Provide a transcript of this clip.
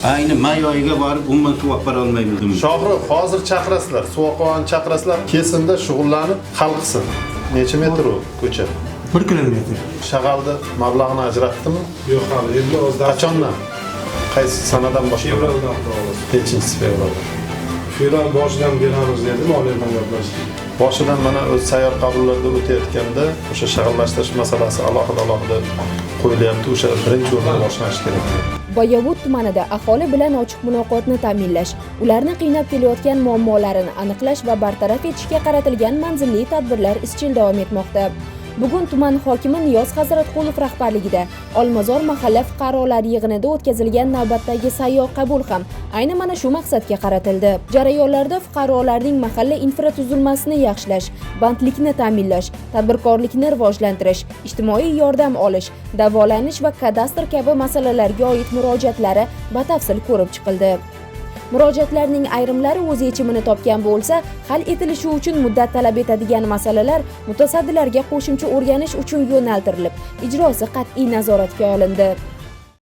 Ayni may oyiga borib umuman suv olib bora olmaymiz. Shohruh, hozir chaqirasizlar, suvoqon chaqirasizlar, kesimda shug'ullanib hal qilsin. Necha metr u ko'cha? 1 kilometr. Shag'alda mablag'ini ajratdimi? Yo'q, hali endi o'zida. Qachondan? Qaysi sanadan boshlab? Fevraldan boshlab. Nechinchi fevral? Fevral boshidan beramiz dedi, moliya bilan gaplashdik. Boshidan mana o'z sayyor qabullarda o'tayotganda o'sha shag'allashtirish masalasi alohida qo'yilyapti. O'sha birinchi o'rinda boshlanishi kerak. Boyovut tumanida aholi bilan ochiq muloqotni ta'minlash, ularni qiynab kelayotgan muammolarini aniqlash va bartaraf etishga qaratilgan manzilli tadbirlar izchil davom etmoqda. Bugun tuman hokimi Niyoz Hazratqulov rahbarligida Olmazor mahalla fuqarolar yig'inida o'tkazilgan navbatdagi sayyor qabul ham ayni mana shu maqsadga qaratildi. Jarayonlarda fuqarolarning mahalla infratuzilmasini yaxshilash, bandlikni ta'minlash, tadbirkorlikni rivojlantirish, ijtimoiy yordam olish, davolanish va kadastr kabi masalalarga oid murojaatlari batafsil ko'rib chiqildi. Murojaatlarning ayrimlari o'z yechimini topgan bo'lsa, hal etilishi uchun muddat talab etadigan masalalar mutasaddilarga qo'shimcha o'rganish uchun yo'naltirilib, ijrosi qat'iy nazoratga olindi.